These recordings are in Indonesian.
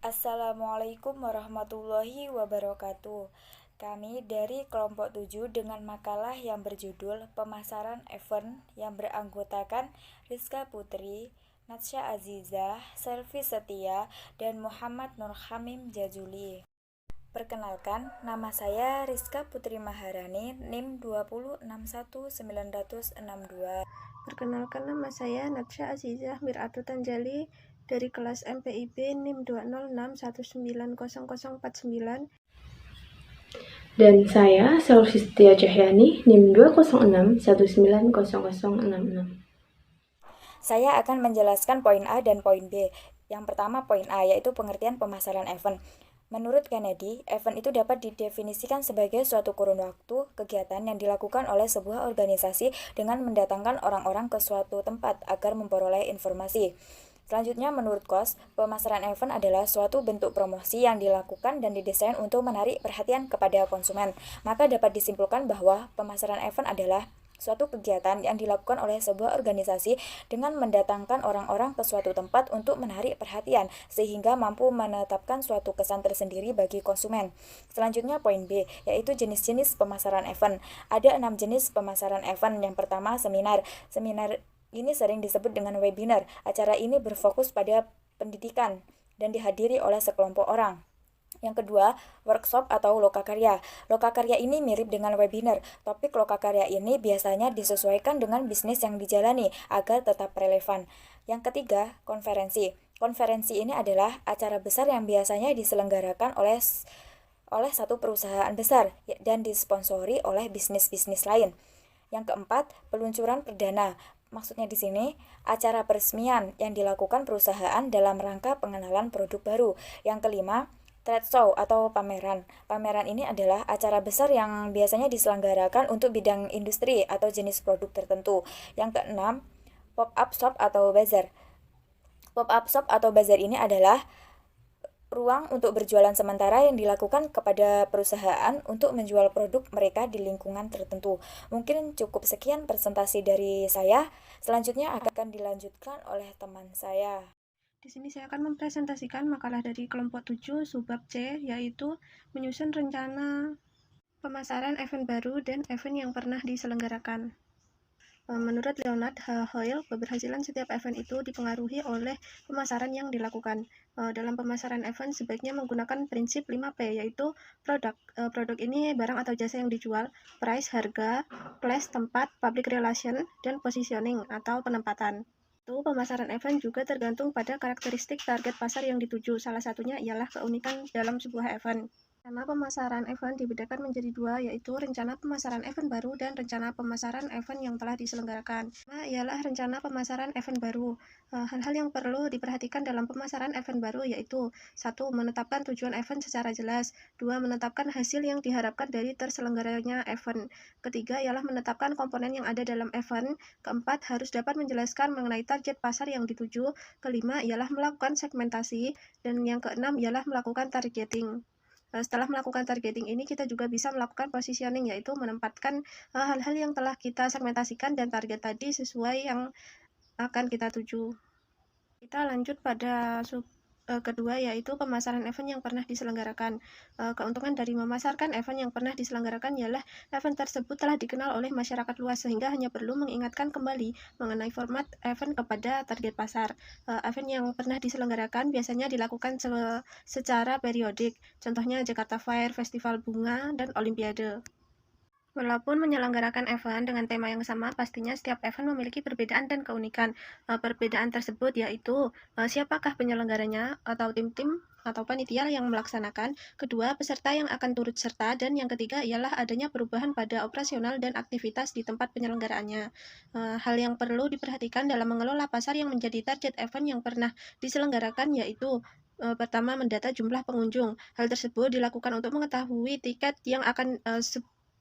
Assalamualaikum warahmatullahi wabarakatuh. Kami dari kelompok 7 dengan makalah yang berjudul Pemasaran Event yang beranggotakan Rizka Putri, Natsya Azizah, Selvi Setia, dan Muhammad Nur Hamim Jazuli. Perkenalkan, nama saya Rizka Putri Maharani, NIM 2061962. Perkenalkan, nama saya Natsya Azizah Mir'atu Tanjali dari kelas MPIB NIM 206190049. Dan saya Selvi Setia Cahyani, NIM 206190066. Saya akan menjelaskan poin A dan poin B. Yang pertama poin A, yaitu pengertian pemasaran event. Menurut Kennedy, event itu dapat didefinisikan sebagai suatu kurun waktu, kegiatan yang dilakukan oleh sebuah organisasi dengan mendatangkan orang-orang ke suatu tempat agar memperoleh informasi. Selanjutnya, menurut Kos, pemasaran event adalah suatu bentuk promosi yang dilakukan dan didesain untuk menarik perhatian kepada konsumen. Maka dapat disimpulkan bahwa pemasaran event adalah suatu kegiatan yang dilakukan oleh sebuah organisasi dengan mendatangkan orang-orang ke suatu tempat untuk menarik perhatian, sehingga mampu menetapkan suatu kesan tersendiri bagi konsumen. Selanjutnya poin B, yaitu jenis-jenis pemasaran event. Ada 6 jenis pemasaran event. Yang pertama, seminar. Seminar ini sering disebut dengan webinar. Acara ini berfokus pada pendidikan dan dihadiri oleh sekelompok orang. Yang kedua, workshop atau lokakarya. Lokakarya ini mirip dengan webinar. Topik lokakarya ini biasanya disesuaikan dengan bisnis yang dijalani agar tetap relevan. Yang ketiga, konferensi. Konferensi ini adalah acara besar yang biasanya diselenggarakan oleh satu perusahaan besar dan disponsori oleh bisnis-bisnis lain. Yang keempat, peluncuran perdana. Maksudnya di sini, acara peresmian yang dilakukan perusahaan dalam rangka pengenalan produk baru. Yang kelima, trade show atau pameran. Pameran ini adalah acara besar yang biasanya diselenggarakan untuk bidang industri atau jenis produk tertentu. Yang keenam, pop-up shop atau bazar. Pop-up shop atau bazar ini adalah ruang untuk berjualan sementara yang dilakukan kepada perusahaan untuk menjual produk mereka di lingkungan tertentu. Mungkin cukup sekian presentasi dari saya. Selanjutnya akan dilanjutkan oleh teman saya. Di sini saya akan mempresentasikan makalah dari kelompok 7 subbab C, yaitu menyusun rencana pemasaran event baru dan event yang pernah diselenggarakan. Menurut Leonard H. Hoyle, keberhasilan setiap event itu dipengaruhi oleh pemasaran yang dilakukan. Dalam pemasaran event sebaiknya menggunakan prinsip 5P, yaitu produk. Produk ini barang atau jasa yang dijual, price, harga, place, tempat, public relation, dan positioning atau penempatan. Pemasaran event juga tergantung pada karakteristik target pasar yang dituju. Salah satunya ialah keunikan dalam sebuah event. Rencana pemasaran event dibedakan menjadi dua, yaitu rencana pemasaran event baru dan rencana pemasaran event yang telah diselenggarakan. Pertama ialah rencana pemasaran event baru. Hal-hal yang perlu diperhatikan dalam pemasaran event baru yaitu 1. Menetapkan tujuan event secara jelas. 2. Menetapkan hasil yang diharapkan dari terselenggaranya event. Ketiga ialah menetapkan komponen yang ada dalam event. Keempat, harus dapat menjelaskan mengenai target pasar yang dituju. Kelima ialah melakukan segmentasi. Dan yang keenam ialah melakukan targeting. Setelah melakukan targeting ini, kita juga bisa melakukan positioning, yaitu menempatkan hal-hal yang telah kita segmentasikan dan target tadi sesuai yang akan kita tuju. Kita lanjut pada kedua, yaitu pemasaran event yang pernah diselenggarakan. Keuntungan dari memasarkan event yang pernah diselenggarakan ialah event tersebut telah dikenal oleh masyarakat luas, sehingga hanya perlu mengingatkan kembali mengenai format event kepada target pasar. Event yang pernah diselenggarakan biasanya dilakukan secara periodik, contohnya Jakarta Fair, Festival Bunga, dan Olimpiade. Walaupun menyelenggarakan event dengan tema yang sama, pastinya setiap event memiliki perbedaan dan keunikan. Perbedaan tersebut yaitu siapakah penyelenggaranya atau tim-tim atau panitia yang melaksanakan, kedua, peserta yang akan turut serta, dan yang ketiga ialah adanya perubahan pada operasional dan aktivitas di tempat penyelenggaraannya. Hal yang perlu diperhatikan dalam mengelola pasar yang menjadi target event yang pernah diselenggarakan yaitu pertama, mendata jumlah pengunjung. Hal tersebut dilakukan untuk mengetahui tiket yang akan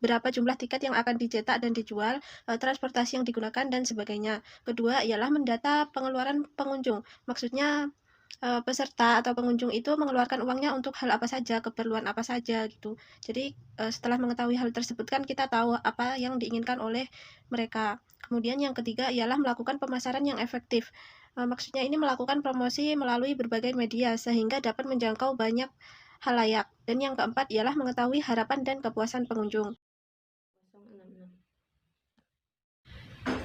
berapa jumlah tiket yang akan dicetak dan dijual, transportasi yang digunakan, dan sebagainya. Kedua ialah mendata pengeluaran pengunjung. Maksudnya peserta atau pengunjung itu mengeluarkan uangnya untuk hal apa saja, keperluan apa saja gitu. Jadi, setelah mengetahui hal tersebut kan kita tahu apa yang diinginkan oleh mereka. Kemudian yang ketiga ialah melakukan pemasaran yang efektif. Maksudnya ini melakukan promosi melalui berbagai media sehingga dapat menjangkau banyak halayak. Dan yang keempat ialah mengetahui harapan dan kepuasan pengunjung.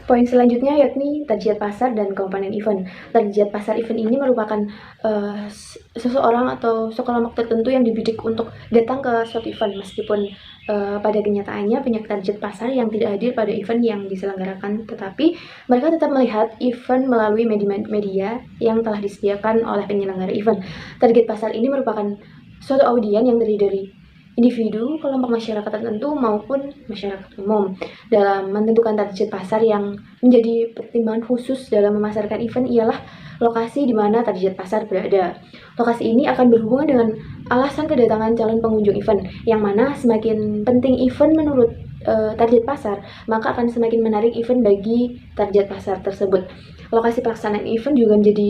Poin selanjutnya yakni target pasar dan komponen event. Target pasar event ini merupakan seseorang atau sekelompok tertentu yang dibidik untuk datang ke suatu event, meskipun pada kenyataannya banyak target pasar yang tidak hadir pada event yang diselenggarakan, tetapi mereka tetap melihat event melalui media yang telah disediakan oleh penyelenggara event. Target pasar ini merupakan suatu audien yang terdiri dari individu, kelompok masyarakat tertentu maupun masyarakat umum. Dalam menentukan target pasar yang menjadi pertimbangan khusus dalam memasarkan event ialah lokasi di mana target pasar berada. Lokasi ini akan berhubungan dengan alasan kedatangan calon pengunjung event, yang mana semakin penting event menurut target pasar, maka akan semakin menarik event bagi target pasar tersebut. Lokasi pelaksanaan event juga menjadi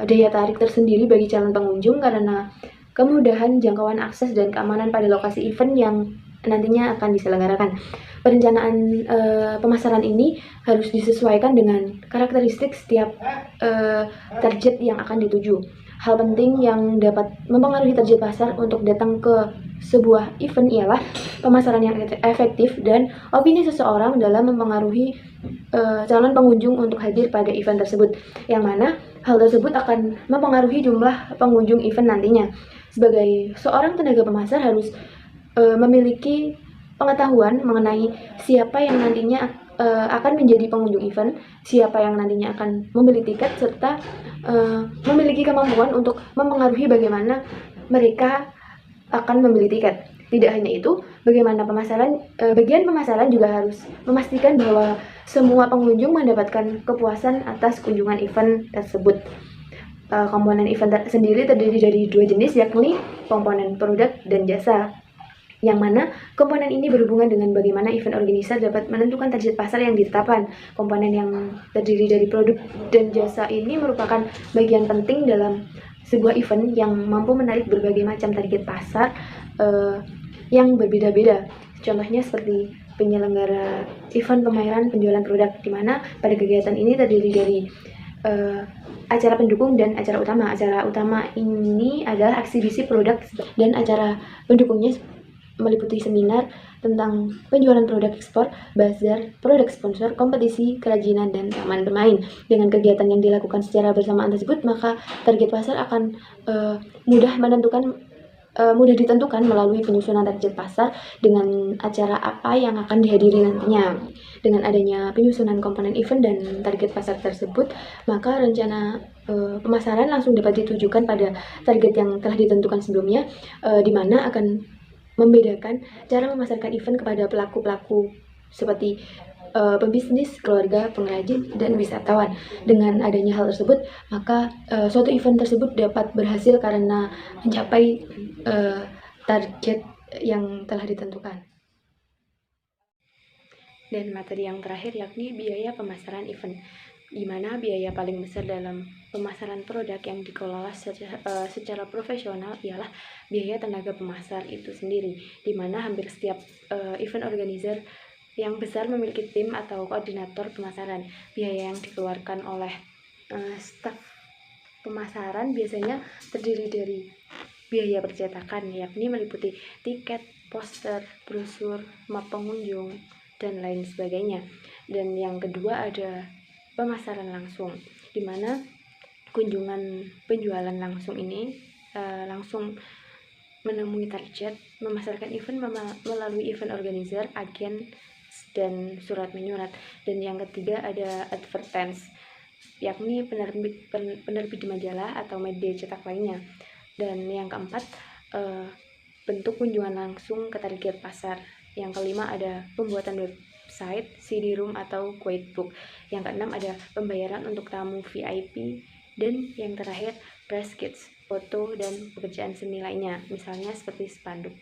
daya tarik tersendiri bagi calon pengunjung karena kemudahan jangkauan akses dan keamanan pada lokasi event yang nantinya akan diselenggarakan. Perencanaan pemasaran ini harus disesuaikan dengan karakteristik setiap target yang akan dituju. Hal penting yang dapat mempengaruhi target pasar untuk datang ke sebuah event ialah pemasaran yang efektif dan opini seseorang dalam mempengaruhi calon pengunjung untuk hadir pada event tersebut, yang mana hal tersebut akan mempengaruhi jumlah pengunjung event nantinya. Sebagai seorang tenaga pemasar harus memiliki pengetahuan mengenai siapa yang nantinya akan menjadi pengunjung event, siapa yang nantinya akan membeli tiket, serta memiliki kemampuan untuk mempengaruhi bagaimana mereka akan membeli tiket. Tidak hanya itu, bagian pemasaran juga harus memastikan bahwa semua pengunjung mendapatkan kepuasan atas kunjungan event tersebut. Komponen event sendiri terdiri dari dua jenis, yakni komponen produk dan jasa, yang mana komponen ini berhubungan dengan bagaimana event organizer dapat menentukan target pasar yang ditetapkan. Komponen yang terdiri dari produk dan jasa ini merupakan bagian penting dalam sebuah event yang mampu menarik berbagai macam target pasar yang berbeda-beda. Contohnya seperti penyelenggara event pameran penjualan produk, di mana pada kegiatan ini terdiri dari acara pendukung dan acara utama. Acara utama ini adalah eksibisi produk, dan acara pendukungnya meliputi seminar tentang penjualan produk ekspor, bazar, produk sponsor, kompetisi, kerajinan, dan taman bermain. Dengan kegiatan yang dilakukan secara bersamaan tersebut, maka target pasar akan mudah ditentukan melalui penyusunan target pasar dengan acara apa yang akan dihadiri nantinya. Dengan adanya penyusunan komponen event dan target pasar tersebut, maka rencana pemasaran langsung dapat ditujukan pada target yang telah ditentukan sebelumnya, di mana akan membedakan cara memasarkan event kepada pelaku-pelaku seperti pebisnis, keluarga, pengrajin, dan wisatawan. Dengan adanya hal tersebut, maka suatu event tersebut dapat berhasil karena mencapai target yang telah ditentukan. Dan materi yang terakhir yakni biaya pemasaran event, di mana biaya paling besar dalam pemasaran produk yang dikelola secara profesional ialah biaya tenaga pemasar itu sendiri, di mana hampir setiap event organizer yang besar memiliki tim atau koordinator pemasaran. Biaya yang dikeluarkan oleh staf pemasaran biasanya terdiri dari biaya percetakan, yakni meliputi tiket, poster, brosur, map pengunjung, dan lain sebagainya. Dan yang kedua ada pemasaran langsung, di mana kunjungan penjualan langsung ini langsung menemui target, memasarkan event melalui event organizer, agen, dan surat menyurat. Dan yang ketiga ada advertise, yakni penerbit di majalah atau media cetak lainnya. Dan yang keempat bentuk kunjungan langsung ke target pasar. Yang kelima ada pembuatan website, CD-ROM atau guidebook. Yang keenam ada pembayaran untuk tamu VIP. Dan yang terakhir press kits, foto, dan pekerjaan seni lainnya, misalnya seperti spanduk.